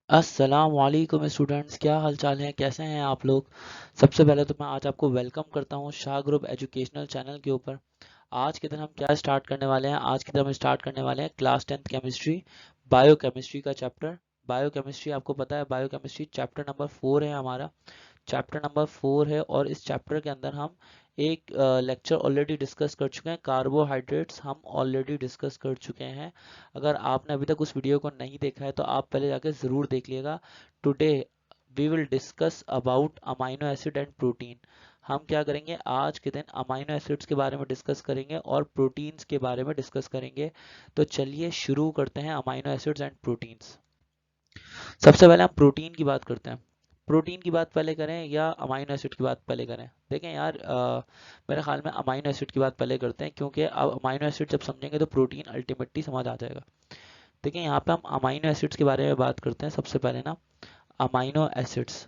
अस्सलाम वालेकुम स्टूडेंट्स, क्या हाल चाल है, कैसे हैं आप लोग। सबसे पहले तो मैं आज आपको वेलकम करता हूं शाह ग्रुप एजुकेशनल चैनल के ऊपर। आज के दिन हम क्या स्टार्ट करने वाले हैं, आज के दिन हम स्टार्ट करने वाले हैं क्लास 10th केमिस्ट्री, बायोकेमिस्ट्री का चैप्टर। बायोकेमिस्ट्री आपको पता है, बायोकेमिस्ट्री चैप्टर नंबर 4 है हमारा। चैप्टर नंबर 4 है और इस चैप्टर के अंदर हम एक लेक्चर ऑलरेडी डिस्कस कर चुके हैं। कार्बोहाइड्रेट्स हम ऑलरेडी डिस्कस कर चुके हैं। अगर आपने अभी तक उस वीडियो को नहीं देखा है तो आप पहले जाके ज़रूर देख लिएगा। Today we will discuss about amino acid and protein. हम क्या करेंगे, आज के दिन अमाइनो एसिड्स के बारे में डिस्कस करेंगे और प्रोटीन्स के बारे में डिस्कस करेंगे। तो चलिए शुरू करते हैं अमाइनो एसिड्स एंड प्रोटीन्स। सबसे पहले हम प्रोटीन की बात करते हैं। प्रोटीन की बात पहले करें या अमाइनो एसिड की बात पहले करें। देखें यार, मेरे ख्याल में अमाइनो एसिड की बात पहले करते हैं, क्योंकि अब अमाइनो एसिड जब समझेंगे तो प्रोटीन अल्टीमेटली समझ आ जाएगा। देखें यहाँ पे हम अमाइनो एसिड्स के बारे में बात करते हैं। सबसे पहले ना, अमाइनो एसिड्स।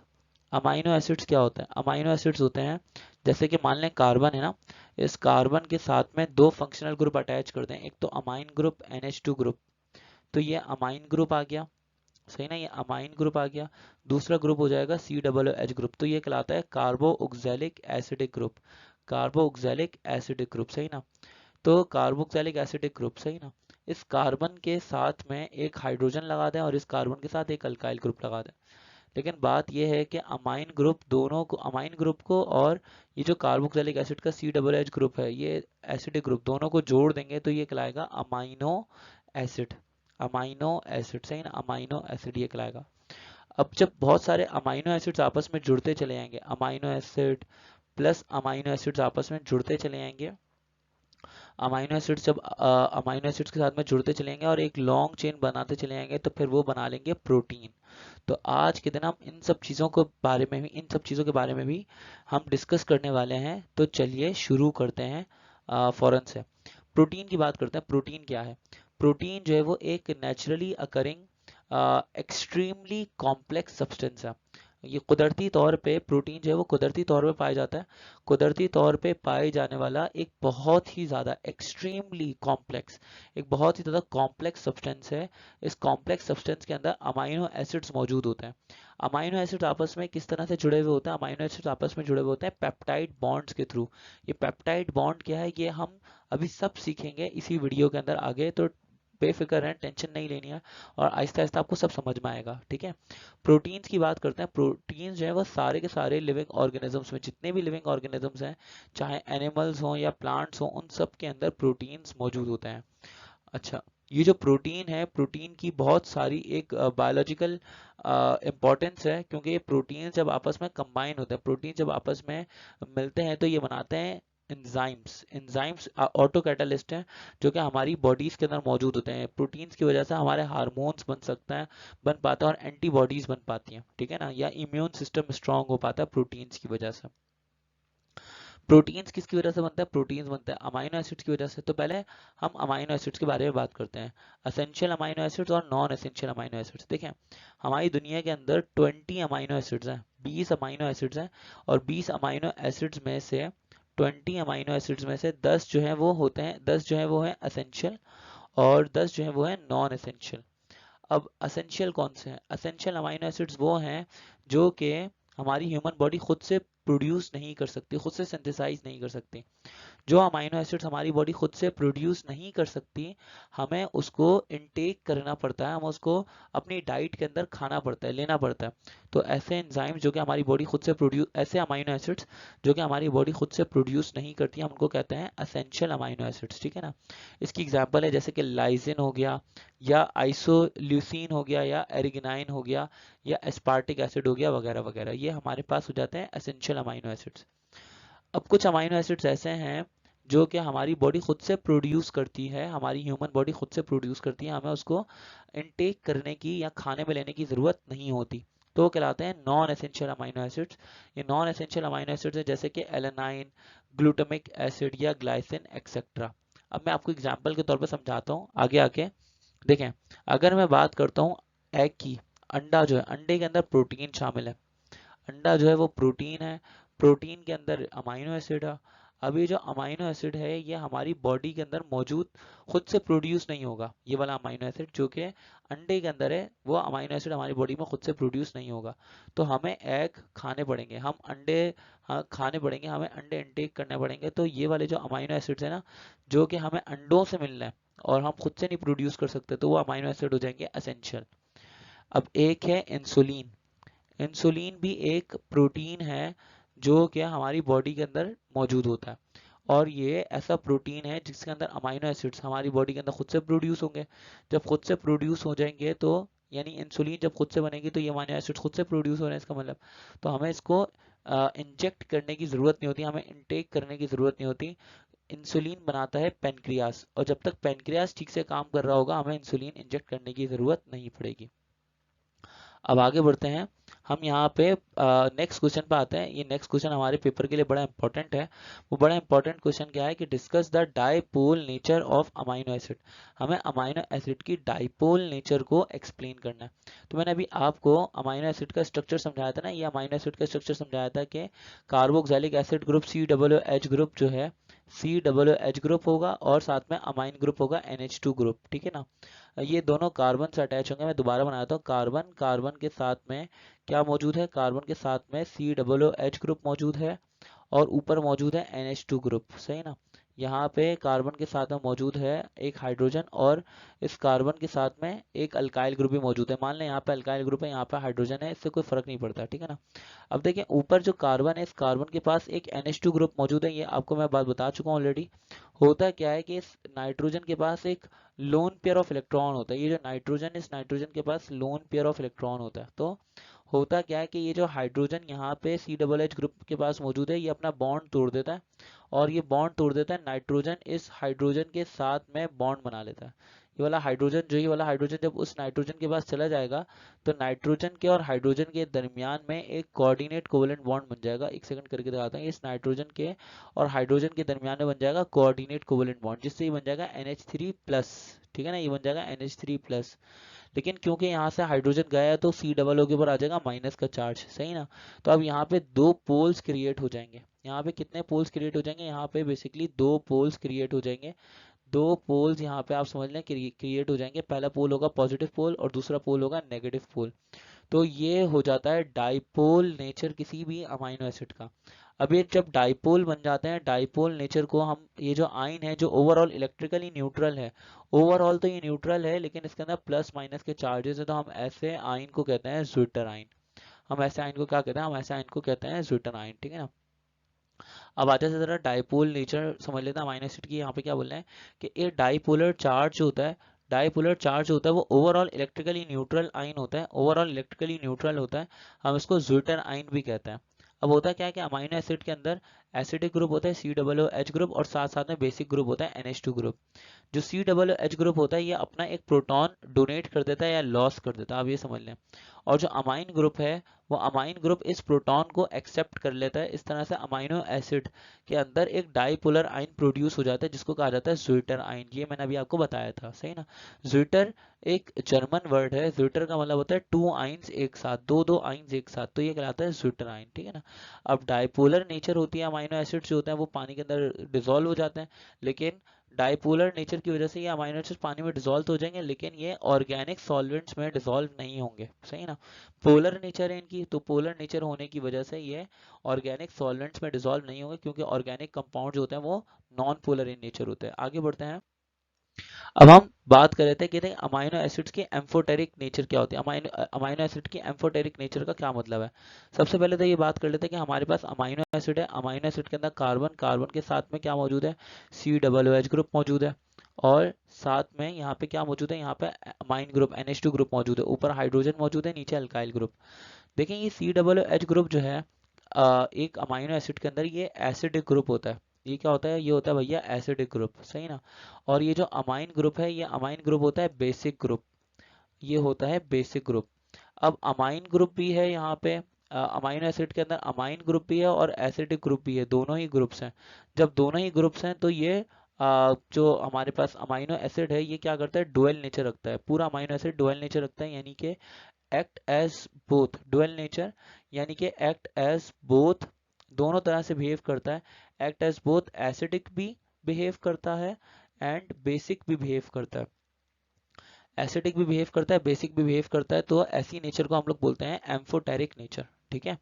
अमाइनो एसिड्स क्या होते हैं? अमाइनो एसिड्स होते हैं, जैसे कि मान लें कार्बन है ना, इस कार्बन के साथ में दो फंक्शनल ग्रुप अटैच करते हैं। एक तो अमाइन ग्रुप NH2 ग्रुप, तो ये अमाइन ग्रुप आ गया, सही ना, ये अमाइन ग्रुप आ गया। दूसरा ग्रुप हो जाएगा COOH ग्रुप, तो ये कहलाता है carboxylic acidic group. Carboxylic acidic group, सही ना। तो कार्बोक्सिलिक एसिडिक ग्रुप, सही ना। इस कार्बन के साथ में एक हाइड्रोजन लगा दें और इस कार्बन के साथ एक अल्काइल ग्रुप लगा दें। लेकिन बात यह है कि अमाइन ग्रुप दोनों को, अमाइन ग्रुप को और ये जो कार्बोक्सिलिक एसिड का COOH ग्रुप है, ये एसिडिक ग्रुप, दोनों को जोड़ देंगे तो ये कहलाएगा अमाइनो एसिड। अमाइनो एसिड, सही ना, अमाइनो एसिड ये कहलाएगा। अब जब बहुत सारे अमाइनो एसिड्स आपस में जुड़ते चले जाएंगे, amino acid plus amino acids आपस में जुड़ते चले जाएंगे, अमाइनो एसिड्स जब अमाइनो एसिड्स के साथ में जुड़ते चलेंगे और एक लॉन्ग चेन बनाते चले जाएंगे तो फिर वो बना लेंगे प्रोटीन। तो आज के दिन हम इन सब चीज़ों के बारे में भी, इन सब चीज़ों के बारे में भी हम डिस्कस करने वाले हैं। तो चलिए शुरू करते हैं फौरन से। प्रोटीन की बात करते हैं। प्रोटीन क्या है? प्रोटीन जो है वो एक naturally occurring extremely complex substance है। ये कुदरती तौर पे, प्रोटीन जो है वो कुदरती तौर पे पाया जाता है। कुदरती तौर पे पाए जाने वाला एक बहुत ही ज़्यादा एक्सट्रीमली कॉम्प्लेक्स, एक बहुत ही ज़्यादा कॉम्प्लेक्स सब्सटेंस है। इस कॉम्प्लेक्स सब्सटेंस के अंदर अमाइनो एसिड्स मौजूद होते हैं। अमाइनो एसिड्स आपस में किस तरह से जुड़े हुए होते हैं? अमाइनो एसिड्स आपस में जुड़े हुए होते हैं पेप्टाइड बॉन्ड्स के थ्रू। ये पेप्टाइड बॉन्ड क्या है, ये हम अभी सब सीखेंगे इसी वीडियो के अंदर आगे। तो बेफिक्र रहें, टेंशन नहीं लेनी है और आहिस्ता आहिस्ता आपको सब समझ में आएगा, ठीक है। प्रोटीन्स की बात करते हैं। प्रोटीन्स जो है वो सारे के सारे लिविंग ऑर्गेनिजम्स में, जितने भी लिविंग ऑर्गेनिजम्स हैं, चाहे एनिमल्स हों या प्लांट्स हों, उन सब के अंदर प्रोटीन्स मौजूद होते हैं। अच्छा, ये जो प्रोटीन है, प्रोटीन की बहुत सारी एक बायोलॉजिकल इम्पोर्टेंस है, क्योंकि ये प्रोटीन जब आपस में कंबाइन होते हैं, प्रोटीन जब आपस में मिलते हैं तो ये बनाते हैं एंजाइम्स। एंजाइम्स ऑटो कैटलिस्ट हैं जो कि हमारी बॉडीज के अंदर मौजूद होते हैं। प्रोटीन्स की वजह से हमारे हार्मोन्स बन सकता है, बन पाता है, और एंटीबॉडीज बन पाती हैं, ठीक है ना, या इम्यून सिस्टम स्ट्रांग हो पाता है प्रोटीन्स की वजह से। प्रोटीन्स किसकी वजह से बनता है? प्रोटीन्स बनता है अमाइनो एसिड्स की वजह से। तो पहले हम अमाइनो एसिड्स के बारे में बात करते हैं, असेंशियल अमाइनो एसिड्स और नॉन एसेंशियल अमाइनो एसिड्स। देखें, हमारी दुनिया के अंदर 20 अमाइनो एसिड्स हैं, 20 अमाइनो एसिड्स हैं, और 20 अमाइनो एसिड्स में से 20 अमाइनो एसिड्स में से 10 जो हैं वो होते हैं, 10 जो हैं वो हैं असेंशियल, और 10 जो हैं वो हैं नॉन एसेंशियल। अब असेंशियल कौन से हैं? असेंशियल अमाइनो एसिड्स वो हैं जो कि हमारी ह्यूमन बॉडी खुद से प्रोड्यूस नहीं कर सकती, खुद से सिंथेसाइज नहीं कर सकती। जो अमाइनो एसिड्स हमारी बॉडी खुद से प्रोड्यूस नहीं कर सकती, हमें उसको इनटेक करना पड़ता है, हम उसको अपनी डाइट के अंदर खाना पड़ता है, लेना पड़ता है। तो ऐसे एंजाइम जो कि हमारी बॉडी खुद से प्रोड्यूस, ऐसे अमाइनो एसिड्स जो कि हमारी बॉडी खुद से प्रोड्यूस नहीं करती, हम उनको कहते हैं असेंशियल अमाइनो एसिड्स, ठीक है ना। इसकी एग्जांपल है जैसे कि लाइसिन हो गया, या आइसोल्यूसिन हो गया, या एरिगिनाइन हो गया, या एस्पार्टिक एसिड हो गया, वगैरह वगैरह। ये हमारे पास हो जाते हैं एसेंशियल अमाइनो एसिड्स। अब कुछ अमाइनो एसिड्स ऐसे हैं जो कि हमारी बॉडी खुद से प्रोड्यूस करती है, हमारी ह्यूमन बॉडी खुद से प्रोड्यूस करती है, हमें उसको इनटेक करने की या खाने में लेने की ज़रूरत नहीं होती। तो वो कहलाते हैं नॉन एसेंशियल अमाइनो एसिड्स। ये नॉन एसेंशियल अमाइनो एसिड्स हैं जैसे कि एलेनाइन, ग्लूटामिक एसिड, या ग्लाइसिन एक्सेट्रा। अब मैं आपको एग्जांपल के तौर पर समझाता हूँ आगे आके। देखें, अगर मैं बात करता हूँ एग की, अंडा जो है, अंडे के अंदर प्रोटीन शामिल है। अंडा जो है वो प्रोटीन है, प्रोटीन के अंदर अमाइनो एसिड है, अब ये जो अमाइनो एसिड है ये हमारी बॉडी के अंदर मौजूद खुद से प्रोड्यूस नहीं होगा। ये वाला अमाइनो एसिड जो कि अंडे के अंदर है, वो अमाइनो एसिड हमारी बॉडी में खुद से प्रोड्यूस नहीं होगा। तो हमें एग खाने पड़ेंगे, हम अंडे खाने पड़ेंगे, हमें अंडे इनटेक करने पड़ेंगे। तो ये वाले जो अमाइनो एसिड्स है ना, जो कि हमें अंडों से मिलना है और हम खुद से नहीं प्रोड्यूस कर सकते, तो वो अमाइनो एसिड हो जाएंगे एसेंशियल। अब एक है इंसुलिन। इंसुलिन भी एक प्रोटीन है जो कि हमारी बॉडी के अंदर मौजूद होता है, और ये ऐसा प्रोटीन है जिसके अंदर अमाइनो एसिड्स हमारी बॉडी के अंदर खुद से प्रोड्यूस होंगे। जब खुद से प्रोड्यूस हो जाएंगे तो यानी इंसुलिन जब खुद से बनेगी तो ये अमाइनो एसिड्स खुद से प्रोड्यूस हो रहे हैं, इसका मतलब तो हमें इसको इंजेक्ट करने की ज़रूरत नहीं होती, हमें इनटेक करने की ज़रूरत नहीं होती। इंसुलिन बनाता है पेनक्रियास, और जब तक पेनक्रियास ठीक से काम कर रहा होगा हमें इंसुलिन इंजेक्ट करने की ज़रूरत नहीं पड़ेगी। अब आगे बढ़ते हैं, हम यहाँ पे नेक्स्ट क्वेश्चन पे आते हैं। ये नेक्स्ट क्वेश्चन हमारे पेपर के लिए बड़ा इंपॉर्टेंट है। वो बड़ा इंपॉर्टेंट क्वेश्चन क्या है कि discuss the dipole nature of amino acid. हमें अमाइनो एसिड की डाइपोल नेचर को एक्सप्लेन करना है। तो मैंने अभी आपको अमाइनो एसिड का स्ट्रक्चर समझाया था ना, ये अमाइनो एसिड का स्ट्रक्चर समझाया था कि carboxylic acid group COOH group जो है, COOH ग्रुप होगा और साथ में अमाइन ग्रुप होगा NH2 ग्रुप, ठीक है ना। ये दोनों कार्बन से अटैच होंगे। मैं दोबारा बनाता हूँ, कार्बन कार्बन के साथ में क्या मौजूद है, कार्बन के साथ में COOH ग्रुप मौजूद है और ऊपर मौजूद है NH2 ग्रुप, सही ना। यहाँ पे कार्बन के साथ में मौजूद है एक हाइड्रोजन, और इस कार्बन के साथ में एक अल्काइल ग्रुप भी मौजूद है। मान लें यहाँ पे अल्काइल ग्रुप है, यहाँ पे हाइड्रोजन है, इससे कोई फर्क नहीं पड़ता, ठीक है ना। अब देखिए ऊपर जो कार्बन है, इस कार्बन के पास एक NH2 ग्रुप मौजूद है, ये आपको मैं बात बता चुका हूँ ऑलरेडी। होता क्या है कि इस नाइट्रोजन के पास एक लोन पेयर ऑफ इलेक्ट्रॉन होता है। ये जो नाइट्रोजन, इस नाइट्रोजन के पास लोन पेयर ऑफ इलेक्ट्रॉन होता है। तो होता क्या है कि ये जो हाइड्रोजन यहाँ पे COOH ग्रुप के पास मौजूद है, ये अपना बॉन्ड तोड़ देता है, और ये बॉन्ड तोड़ देता है, नाइट्रोजन इस हाइड्रोजन के साथ में बॉन्ड बना लेता है। ये वाला हाइड्रोजन, जो ये वाला हाइड्रोजन जब उस नाइट्रोजन के पास चला जाएगा, तो नाइट्रोजन के और हाइड्रोजन के दरमियान में एक कोऑर्डिनेट कोवेलेंट बॉन्ड बन जाएगा। एक सेकंड करके दिखाता हूँ, इस नाइट्रोजन के और हाइड्रोजन के दरमियान में बन जाएगा कोऑर्डिनेट कोवेलेंट बॉन्ड, जिससे ये बन जाएगा NH3+, ठीक है ना, ये बन जाएगा NH3+। लेकिन क्योंकि यहाँ से हाइड्रोजन गया है तो COO के ऊपर आ जाएगा माइनस का चार्ज, सही ना। तो अब यहाँ पे दो पोल्स क्रिएट हो जाएंगे। यहाँ पे कितने पोल्स क्रिएट हो जाएंगे, यहाँ पे बेसिकली दो पोल्स क्रिएट हो जाएंगे। दो पोल्स यहाँ पे आप समझ लें क्रिएट हो जाएंगे। पहला पोल होगा पॉजिटिव पोल और दूसरा पोल होगा नेगेटिव पोल। तो ये हो जाता है डाइपोल नेचर किसी भी अमाइनो एसिड का। अब ये जब डाइपोल बन जाते हैं, डाइपोल नेचर को हम, ये जो आयन है जो ओवरऑल इलेक्ट्रिकली न्यूट्रल है, ओवरऑल तो ये न्यूट्रल है लेकिन इसके अंदर प्लस माइनस के चार्जेस है, तो हम ऐसे आयन को कहते हैं ज्विटर आयन। हम ऐसे आयन को क्या कहते हैं, हम ऐसे आयन को कहते हैं ज्विटर आयन, ठीक है ना। अब आते से जरा डाइपोल नेचर समझ लेते हैं अमाइनो एसिड की। यहाँ पे क्या बोल रहे हैं कि ये डाइपोलर चार्ज होता है, डाइपोलर चार्ज होता है वो ओवरऑल इलेक्ट्रिकली न्यूट्रल आयन होता है, ओवरऑल इलेक्ट्रिकली न्यूट्रल होता है, हम इसको ज्विटर आयन भी कहते हैं। अब होता क्या है कि अमाइनो एसिड के अंदर एसिडिक ग्रुप होता है COOH ग्रुप, और साथ साथ में बेसिक ग्रुप होता है NH2 ग्रुप। जो COOH ग्रुप होता है ये अपना एक प्रोटॉन डोनेट कर देता है या लॉस कर देता है, आप ये समझ लें। और जो अमाइन ग्रुप है, वो अमाइन ग्रुप इस प्रोटॉन को एक्सेप्ट कर लेता है। इस तरह से अमाइनो एसिड के अंदर एक डाइपोलर आयन प्रोड्यूस हो जाता है जिसको कहा जाता है ज्विटर आयन। ये मैंने अभी आपको बताया था, सही ना। ज्विटर एक जर्मन वर्ड है, ज्विटर का मतलब होता है टू आयंस एक साथ, दो दो आयंस एक साथ, तो ये कहलाता है ज्विटर आयन, ठीक है ना। अब डाइपोलर नेचर होती है अमाइनो एसिड्स जो होते हैं वो पानी के अंदर डिजोल्व हो जाते हैं, लेकिन डाइपोलर नेचर की वजह से ये अमाइनो एसिड्स पानी में डिजोल्व हो जाएंगे, लेकिन ये ऑर्गेनिक सॉल्वेंट्स में डिजोल्व नहीं होंगे, सही ना। पोलर नेचर है इनकी, तो पोलर नेचर होने की वजह से ये ऑर्गेनिक सॉल्वेंट्स में डिजोल्व नहीं होंगे, क्योंकि ऑर्गेनिक कंपाउंड जो होते हैं वो नॉन पोलर इन नेचर होते हैं। आगे बढ़ते हैं। अब हम बात कर रहे थे कि अमाइनो एसिड्स की एम्फोटेरिक नेचर क्या होती है, अमाइनो एसिड की एम्फोटेरिक नेचर का क्या मतलब है। सबसे पहले तो ये बात कर लेते हैं कि हमारे पास अमाइनो एसिड है, अमाइनो एसिड के अंदर कार्बन, कार्बन के साथ में क्या मौजूद है, COOH ग्रुप मौजूद है, और साथ में यहाँ पे क्या मौजूद है, यहाँ पे अमाइन ग्रुप NH2 ग्रुप मौजूद है, ऊपर हाइड्रोजन मौजूद है, नीचे अल्काइल ग्रुप। देखें ये COOH ग्रुप जो है एक अमाइनो एसिड के अंदर ये एसिडिक ग्रुप होता है। ये क्या होता है, ये होता है भैया एसिडिक ग्रुप, सही ना। और ये जो अमाइन ग्रुप है, ये अमाइन ग्रुप होता है बेसिक ग्रुप, ये होता है बेसिक ग्रुप। अब अमाइन ग्रुप भी है यहाँ पे, अमाइनो एसिड के अंदर अमाइन ग्रुप भी है और एसिडिक ग्रुप भी है, दोनों ही ग्रुप्स हैं। जब दोनों ही ग्रुप्स हैं तो ये जो हमारे पास अमाइनो एसिड है ये क्या करता है, डुअल नेचर रखता है। पूरा अमाइनो एसिड डुअल नेचर रखता है, यानी कि act as both, dual nature यानी कि एक्ट एज बोथ दोनों तरह से बिहेव करता है। एक्ट एज बोथ एसिडिक भी बिहेव करता है एंड बेसिक भी बिहेव करता है। एसिडिक भी बिहेव करता है, बेसिक भी बिहेव करता है, तो ऐसी नेचर को हम लोग बोलते हैं एम्फोटेरिक नेचर। ठीक है,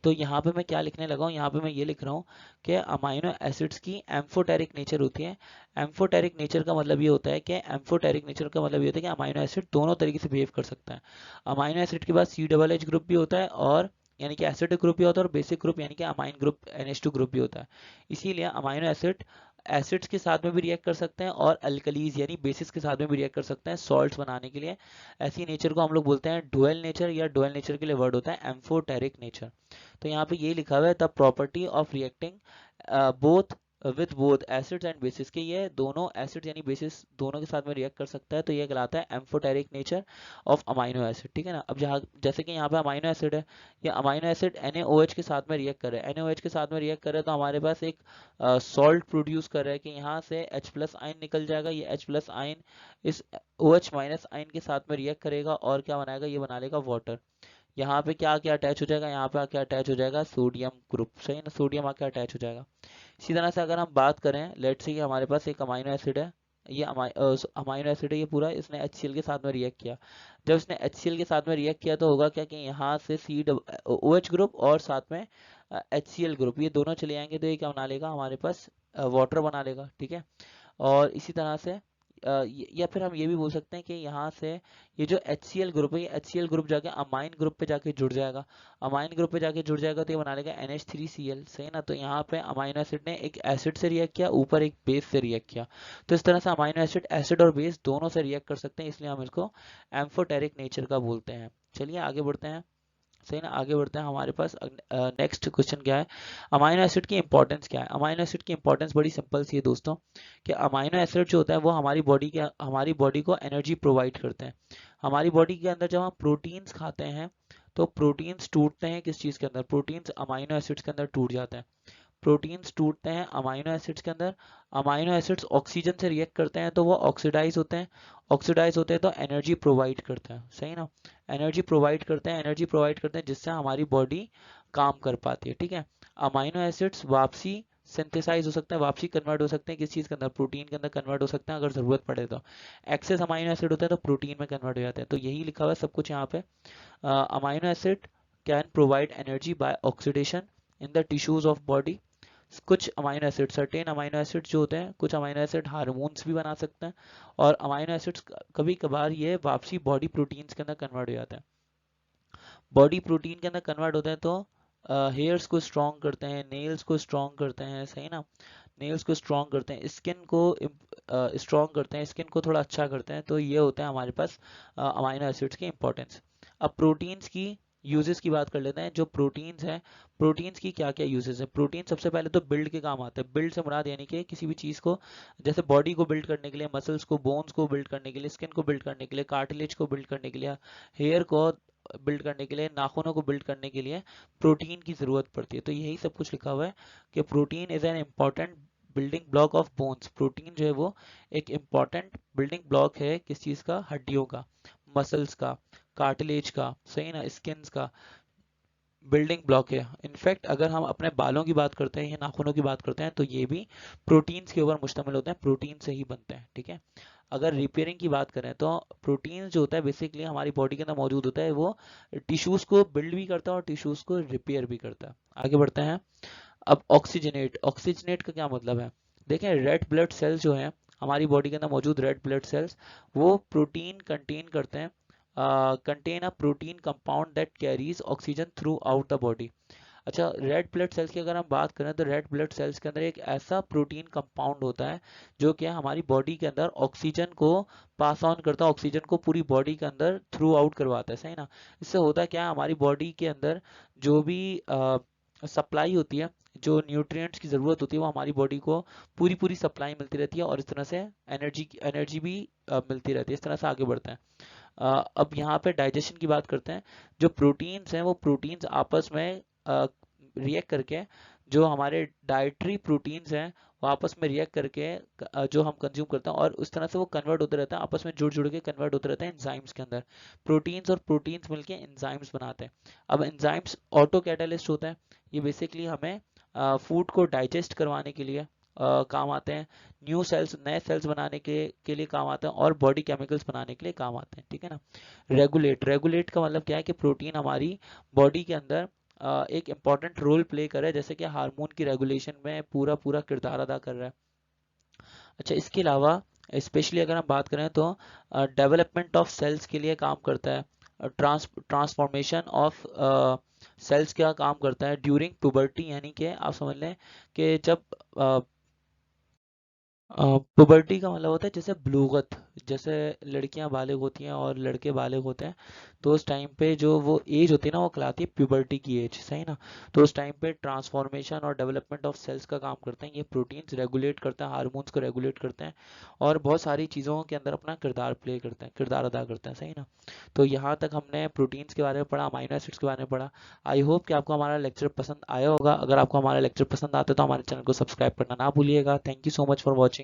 तो यहाँ पे मैं क्या लिखने लगा हूँ, यहाँ पे मैं ये लिख रहा हूँ कि अमाइनो एसिड्स की एम्फोटेरिक नेचर होती है। एम्फोटेरिक नेचर का मतलब ये होता है कि एम्फोटेरिक नेचर का मतलब ये होता है कि अमाइनो एसिड दोनों तरीके से बिहेव कर सकता है। अमाइनो एसिड के बाद COOH ग्रुप भी होता है, और यानी कि एसिडिक ग्रुप भी होता है, और बेसिक ग्रुप यानी कि अमाइन ग्रुप NH2 ग्रुप भी होता है। इसीलिए अमाइनो एसिड एसिड्स के साथ में भी रिएक्ट कर सकते हैं और अल्कलीज यानी बेसिस के साथ में भी रिएक्ट कर सकते हैं सॉल्ट्स बनाने के लिए। ऐसी नेचर को हम लोग बोलते हैं डुअल नेचर, या डुअल नेचर के लिए वर्ड होता है एम्फोटेरिक नेचर। तो यहाँ पे ये लिखा हुआ है the property of reacting both with both acids and bases, के ये दोनों एसिड्स यानी बेसिस दोनों के साथ में रिएक्ट कर सकता है, तो ये कहलाता है amphoteric nature of amino acid. ठीक है ना, अब जहाँ जैसे कि यहाँ पे अमाइनो एसिड है, ये अमाइनो एसिड NaOH के साथ में रिएक्ट कर रहा है, NaOH के साथ में रिएक्ट कर रहा है, तो हमारे पास एक सॉल्ट प्रोड्यूस कर रहा है कि यहाँ से H+ आयन निकल जाएगा, ये H+ आयन इस OH- आयन के साथ में रिएक्ट करेगा और क्या बनाएगा, ये बना लेगा वाटर। यहाँ पे क्या क्या अटैच हो जाएगा, यहाँ पे आके अटैच हो जाएगा सोडियम ग्रुप, सही ना, सोडियम आके अटैच हो जाएगा। इसी तरह से अगर हम बात करें, लेट्स से कि हमारे पास एक अमाइनो एसिड है, ये अमाइनो एसिड है, ये पूरा इसने HCl के साथ में रिएक्ट किया। जब इसने HCl के साथ में रिएक्ट किया तो होगा क्या कि यहाँ से OH ग्रुप और साथ में HCl ग्रुप, ये दोनों चले जाएंगे, तो ये क्या बना लेगा, हमारे पास वाटर बना लेगा। ठीक है, और इसी तरह से या फिर हम ये भी बोल सकते हैं कि यहाँ से ये जो HCl ग्रुप है, ये HCl ग्रुप जाके अमाइन ग्रुप पे जाके जुड़ जाएगा। अमाइन ग्रुप पे जाके जुड़ जाएगा तो ये बना लेगा NH3Cl, सही ना। तो यहाँ पे अमाइनो एसिड ने एक एसिड से रिएक्ट किया, ऊपर एक बेस से रिएक्ट किया। तो इस तरह से अमाइनो एसिड एसिड और बेस दोनों से रिएक्ट कर सकते हैं, इसलिए हम इसको एम्फोटेरिक नेचर का बोलते हैं। चलिए आगे बढ़ते हैं, सही ना, आगे बढ़ते हैं। हमारे पास नेक्स्ट क्वेश्चन क्या है, अमाइनो एसिड की इंपॉर्टेंस क्या है। अमाइनो एसिड की इंपॉर्टेंस बड़ी सिंपल सी है दोस्तों, कि अमाइनो एसिड जो होता है वो हमारी बॉडी को एनर्जी प्रोवाइड करते हैं। हमारी बॉडी के अंदर जब हम प्रोटीन्स खाते हैं तो प्रोटीन्स टूटते हैं किस चीज़ के अंदर, प्रोटीन्स अमाइनो एसिड्स के अंदर टूट जाते हैं। प्रोटीन्स टूटते हैं अमाइनो एसिड्स के अंदर, अमाइनो एसिड्स ऑक्सीजन से रिएक्ट करते हैं तो वो ऑक्सीडाइज होते हैं, ऑक्सीडाइज होते हैं तो एनर्जी प्रोवाइड करते हैं, सही ना। एनर्जी प्रोवाइड करते हैं, एनर्जी प्रोवाइड करते हैं जिससे हमारी बॉडी काम कर पाती है। ठीक है, अमाइनो एसिड्स वापसी सिंथेसाइज हो सकते हैं, वापसी कन्वर्ट हो सकते हैं किस चीज़ के अंदर, प्रोटीन के अंदर कन्वर्ट हो सकते हैं अगर ज़रूरत पड़े तो। एक्सेस अमाइनो एसिड होता है तो प्रोटीन में कन्वर्ट हो जाते हैं, तो यही लिखा हुआ है सब कुछ यहाँ पे। Amino acid can provide energy by oxidation in the tissues of body. कुछ amino acid, certain amino acid जो होते हैं, कुछ अमाइनो एसिड हार्मोन्स भी बना सकते हैं, और अमाइनो एसिड्स कभी कभार ये वापसी बॉडी प्रोटीन्स के अंदर कन्वर्ट हो जाता है। बॉडी प्रोटीन के अंदर कन्वर्ट होता है तो हेयर्स को स्ट्रॉन्ग करते हैं, नेल्स को स्ट्रॉन्ग करते हैं, सही ना, नेल्स को स्ट्रॉन्ग करते हैं, स्किन को स्ट्रॉन्ग करते हैं, स्किन को थोड़ा अच्छा करते हैं। तो ये होता है हमारे पास अमाइनो एसिड्स की इंपॉर्टेंस। अब प्रोटीन्स की यूजेस की बात कर लेते हैं। जो प्रोटीन्स हैं, प्रोटीन्स की क्या क्या यूजेस है। प्रोटीन सबसे पहले तो बिल्ड के काम आते हैं। बिल्ड से मुराद यानी कि किसी भी चीज़ को, जैसे बॉडी को बिल्ड करने के लिए, मसल्स को, बोन्स को बिल्ड करने के लिए, स्किन को बिल्ड करने के लिए, कार्टिलेज को बिल्ड करने के लिए, हेयर को बिल्ड करने के लिए, नाखूनों को बिल्ड करने के लिए प्रोटीन की ज़रूरत पड़ती है। तो यही सब कुछ लिखा हुआ है कि protein is an important building block of bones. Protein जो है वो एक इम्पॉर्टेंट बिल्डिंग ब्लॉक है किस चीज़ का, हड्डियों का, मसल्स का, कार्टिलेज का, सही ना, स्किन्स का बिल्डिंग ब्लॉक है। इनफैक्ट अगर हम अपने बालों की बात करते हैं या नाखूनों की बात करते हैं तो ये भी प्रोटीन्स के ऊपर मुश्तमिल होते हैं, प्रोटीन से ही बनते हैं। ठीक है, अगर रिपेयरिंग की बात करें तो प्रोटीन जो होता है बेसिकली हमारी बॉडी के अंदर मौजूद होता है, वो टिश्यूज को बिल्ड भी करता है और टिश्यूज को रिपेयर भी करता है। आगे बढ़ते हैं। अब ऑक्सीजनेट, ऑक्सीजनेट का क्या मतलब है। देखें, रेड ब्लड सेल्स जो हैं हमारी बॉडी के अंदर मौजूद, रेड ब्लड सेल्स वो प्रोटीन कंटेन करते हैं, contain a protein compound that carries oxygen through out the body. अच्छा, रेड ब्लड सेल्स की अगर हम बात करें तो रेड ब्लड सेल्स के अंदर एक ऐसा प्रोटीन कंपाउंड होता है जो कि हमारी बॉडी के अंदर ऑक्सीजन को पास ऑन करता है, ऑक्सीजन को पूरी बॉडी के अंदर थ्रू आउट करवाता है, सही ना। इससे होता क्या है, हमारी बॉडी के अंदर जो भी सप्लाई होती है, जो न्यूट्रिएंट्स की ज़रूरत होती है, वो हमारी बॉडी को पूरी पूरी सप्लाई मिलती रहती है, और इस तरह से एनर्जी भी मिलती रहती है। इस तरह से आगे बढ़ते हैं। अब यहाँ पे डाइजेशन की बात करते हैं। जो प्रोटीन्स हैं वो प्रोटीन्स आपस में रिएक्ट करके, जो हमारे डाइटरी प्रोटीन्स हैं वो आपस में रिएक्ट करके जो हम कंज्यूम करते हैं, और उस तरह से वो कन्वर्ट होते रहते हैं, आपस में जुड़ जुड़ के कन्वर्ट होते रहते हैं एंजाइम्स के अंदर। प्रोटीन्स और प्रोटीन्स मिलके एंजाइम्स बनाते हैं। अब एंजाइम्स ऑटो कैटालिस्ट होते हैं, ये बेसिकली हमें फूड को डाइजेस्ट करवाने के लिए काम आते हैं, न्यू सेल्स नए सेल्स बनाने के लिए काम आते हैं, और बॉडी केमिकल्स बनाने के लिए काम आते हैं, ठीक है ना। रेगुलेट का मतलब क्या है कि प्रोटीन हमारी बॉडी के अंदर एक इम्पॉर्टेंट रोल प्ले कर रहा है, जैसे कि हार्मोन की रेगुलेशन में पूरा पूरा किरदार अदा कर रहा है। अच्छा, इसके अलावा स्पेशली अगर हम बात करें तो डेवलपमेंट ऑफ सेल्स के लिए काम करता है, ट्रांसफॉर्मेशन ऑफ सेल्स क्या काम करता है ड्यूरिंग पुबर्टी, यानी कि आप समझ लें कि जब पुबर्टी का मतलब होता है जैसे ब्लूगत, जैसे लड़कियां बालिग होती हैं और लड़के बालिग होते हैं, तो उस टाइम पे जो वो एज होती है ना वो कहलाती है प्यूबर्टी की एज, सही ना। तो उस टाइम पे ट्रांसफॉर्मेशन और डेवलपमेंट ऑफ सेल्स का काम करते हैं ये प्रोटीन्स, रेगुलेट करते हैं, हार्मोन्स को रेगुलेट करते हैं, और बहुत सारी चीज़ों के अंदर अपना किरदार प्ले करते हैं, किरदार अदा करते हैं, सही ना। तो यहाँ तक हमने प्रोटीन्स के बारे में पढ़ा, अमाइनो एसिड्स के बारे में पढ़ा। आई होप कि आपको हमारा लेक्चर पसंद आया होगा। अगर आपको हमारा लेक्चर पसंद आता है तो हमारे चैनल को सब्सक्राइब करना ना भूलिएगा। Thank you so much for watching.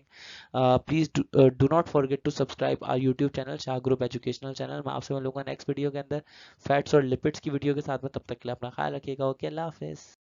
Please do not forget to subscribe our YouTube channel Shah group educational channel. मैं आपसे मिलूंगा नेक्स्ट वीडियो के अंदर फैट्स और लिपिड्स की वीडियो के साथ में। तब तक के लिए अपना ख्याल रखिएगा। ओके, अल्लाह हाफिज़।